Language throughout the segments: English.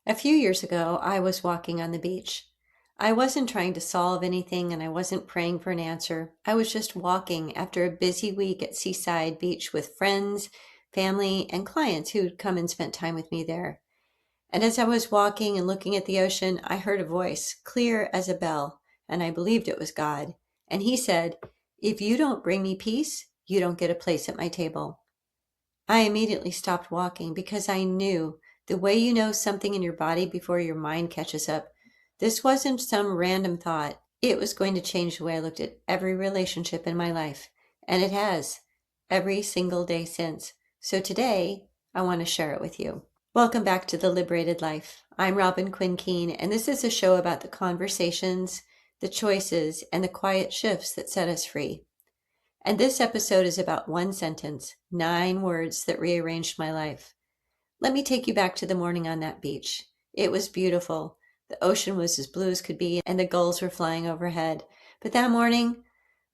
A few years ago, I was walking on the beach. I wasn't trying to solve anything and I wasn't praying for an answer. I was just walking after a busy week at Seaside Beach with friends, family, and clients who'd come and spent time with me there. And as I was walking and looking at the ocean, I heard a voice, clear as a bell, and I believed it was God. And he said, "If you don't bring me peace, you don't get a place at my table." I immediately stopped walking because I knew the way you know something in your body before your mind catches up. This wasn't some random thought. It was going to change the way I looked at every relationship in my life. And it has, every single day since. So today, I want to share it with you. Welcome back to The Liberated Life. I'm Robin Quinn Keene, and this is a show about the conversations, the choices, and the quiet shifts that set us free. And this episode is about one sentence, 9 words that rearranged my life. Let me take you back to the morning on that beach. It was beautiful. The ocean was as blue as could be, and the gulls were flying overhead. But that morning,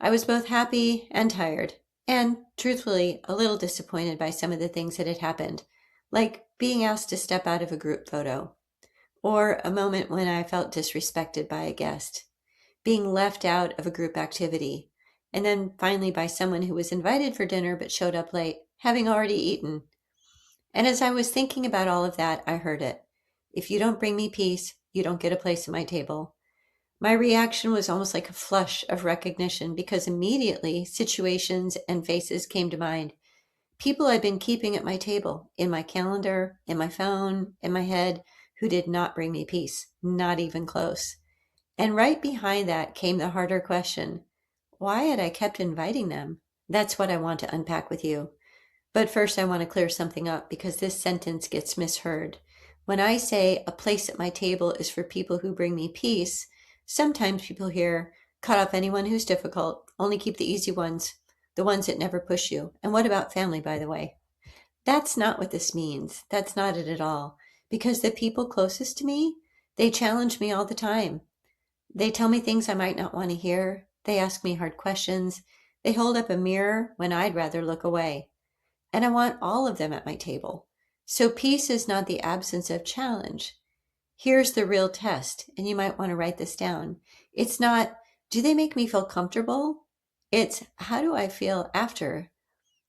I was both happy and tired, and truthfully, a little disappointed by some of the things that had happened, like being asked to step out of a group photo, or a moment when I felt disrespected by a guest, being left out of a group activity, and then finally by someone who was invited for dinner but showed up late, having already eaten. And as I was thinking about all of that, I heard it. If you don't bring me peace, you don't get a place at my table. My reaction was almost like a flush of recognition because immediately situations and faces came to mind. People I'd been keeping at my table, in my calendar, in my phone, in my head, who did not bring me peace, not even close. And right behind that came the harder question. Why had I kept inviting them? That's what I want to unpack with you. But first, I want to clear something up because this sentence gets misheard. When I say a place at my table is for people who bring me peace, sometimes people hear, cut off anyone who's difficult, only keep the easy ones, the ones that never push you. And what about family, by the way? That's not what this means. That's not it at all. Because the people closest to me, they challenge me all the time. They tell me things I might not want to hear. They ask me hard questions. They hold up a mirror when I'd rather look away. And I want all of them at my table. So peace is not the absence of challenge. Here's the real test, and you might want to write this down. It's not, do they make me feel comfortable? It's, how do I feel after?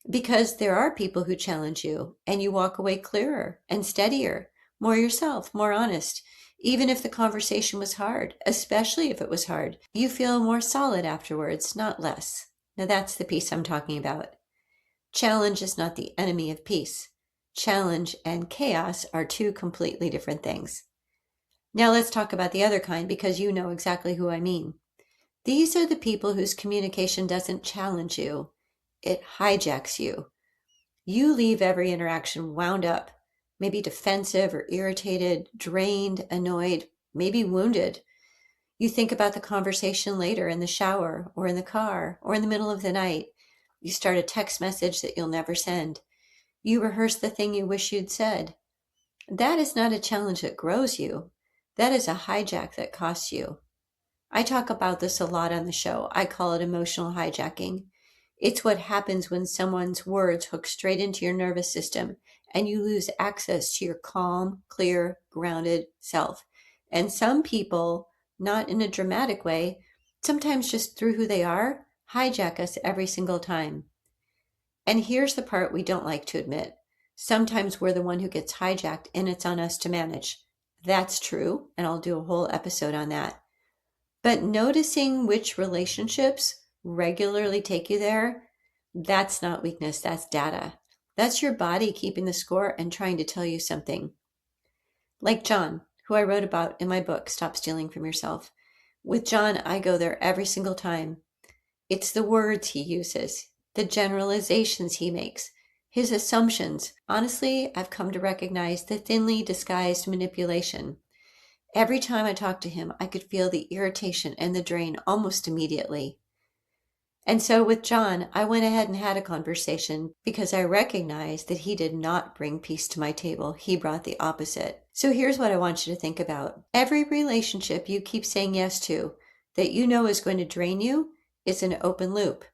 Because there are people who challenge you, and you walk away clearer and steadier, more yourself, more honest. Even if the conversation was hard, especially if it was hard, you feel more solid afterwards, not less. Now that's the peace I'm talking about. Challenge is not the enemy of peace. Challenge and chaos are two completely different things. Now let's talk about the other kind because you know exactly who I mean. These are the people whose communication doesn't challenge you. It hijacks you. You leave every interaction wound up, maybe defensive or irritated, drained, annoyed, maybe wounded. You think about the conversation later in the shower or in the car or in the middle of the night. You start a text message that you'll never send. You rehearse the thing you wish you'd said. That is not a challenge that grows you. That is a hijack that costs you. I talk about this a lot on the show. I call it emotional hijacking. It's what happens when someone's words hook straight into your nervous system and you lose access to your calm, clear, grounded self. And some people, not in a dramatic way, sometimes just through who they are, hijack us every single time. And here's the part we don't like to admit. Sometimes we're the one who gets hijacked and it's on us to manage. That's true, and I'll do a whole episode on that. But noticing which relationships regularly take you there, that's not weakness, that's data. That's your body keeping the score and trying to tell you something. Like John, who I wrote about in my book, Stop Stealing from Yourself. With John, I go there every single time. It's the words he uses, the generalizations he makes, his assumptions. Honestly, I've come to recognize the thinly disguised manipulation. Every time I talked to him, I could feel the irritation and the drain almost immediately. And so with John, I went ahead and had a conversation because I recognized that he did not bring peace to my table. He brought the opposite. So here's what I want you to think about. Every relationship you keep saying yes to that you know is going to drain you is an open loop.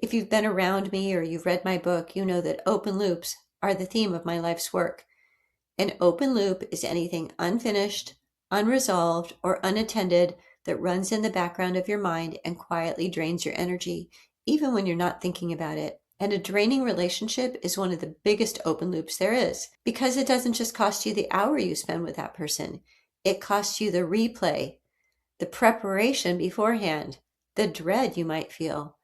If you've been around me or you've read my book, you know that open loops are the theme of my life's work. An open loop is anything unfinished, unresolved, or unattended that runs in the background of your mind and quietly drains your energy, even when you're not thinking about it. And a draining relationship is one of the biggest open loops there is, because it doesn't just cost you the hour you spend with that person. It costs you the replay, the preparation beforehand, the dread you might feel,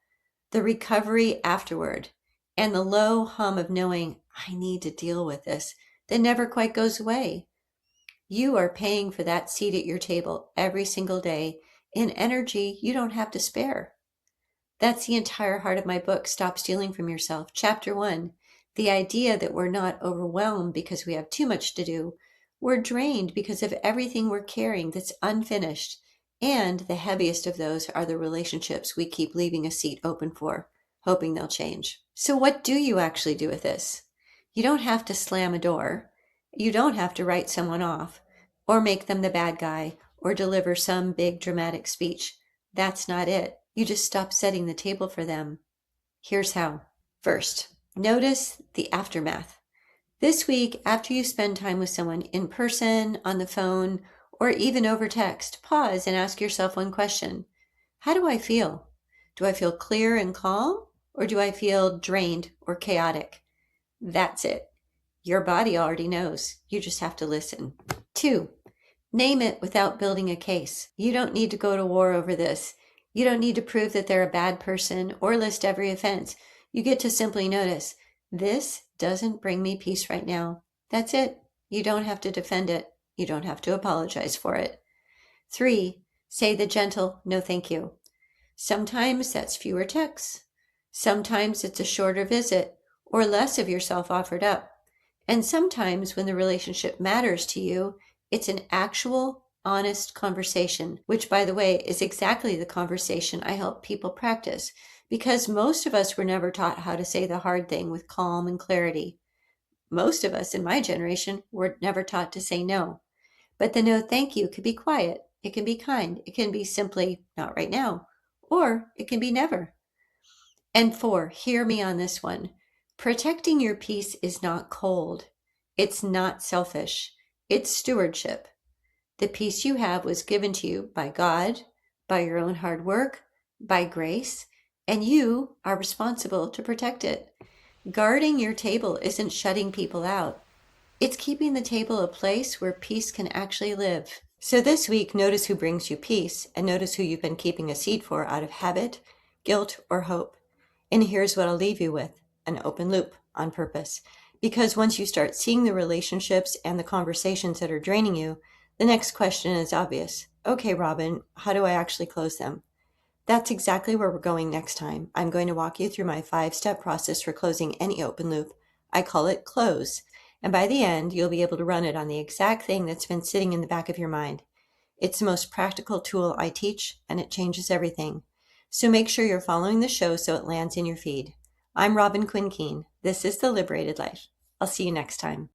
the recovery afterward, and the low hum of knowing, I need to deal with this, that never quite goes away. You are paying for that seat at your table every single day in energy you don't have to spare. That's the entire heart of my book, Stop Stealing from Yourself. Chapter 1, the idea that we're not overwhelmed because we have too much to do. We're drained because of everything we're carrying that's unfinished. And the heaviest of those are the relationships we keep leaving a seat open for, hoping they'll change. So what do you actually do with this? You don't have to slam a door. You don't have to write someone off or make them the bad guy or deliver some big dramatic speech. That's not it. You just stop setting the table for them. Here's how. First, notice the aftermath. This week, after you spend time with someone in person, on the phone, or even over text, pause and ask yourself one question. How do I feel? Do I feel clear and calm, or do I feel drained or chaotic? That's it. Your body already knows. You just have to listen. 2, name it without building a case. You don't need to go to war over this. You don't need to prove that they're a bad person or list every offense. You get to simply notice, this doesn't bring me peace right now. That's it. You don't have to defend it. You don't have to apologize for it. 3, say the gentle no thank you. Sometimes that's fewer texts. Sometimes it's a shorter visit or less of yourself offered up. And sometimes when the relationship matters to you, it's an actual, honest conversation, which, by the way, is exactly the conversation I help people practice, because most of us were never taught how to say the hard thing with calm and clarity. Most of us in my generation were never taught to say no. But the no thank you could be quiet. It can be kind. It can be simply not right now, or it can be never. And 4, hear me on this one. Protecting your peace is not cold. It's not selfish. It's stewardship. The peace you have was given to you by God, by your own hard work, by grace, and you are responsible to protect it. Guarding your table isn't shutting people out. It's keeping the table a place where peace can actually live. So this week, notice who brings you peace, and notice who you've been keeping a seat for out of habit, guilt, or hope. And here's what I'll leave you with, an open loop on purpose. Because once you start seeing the relationships and the conversations that are draining you, the next question is obvious. Okay, Robin, how do I actually close them? That's exactly where we're going next time. I'm going to walk you through my 5-step process for closing any open loop. I call it close. And by the end, you'll be able to run it on the exact thing that's been sitting in the back of your mind. It's the most practical tool I teach, and it changes everything. So make sure you're following the show so it lands in your feed. I'm Robin Quinn Keene. This is The Liberated Life. I'll see you next time.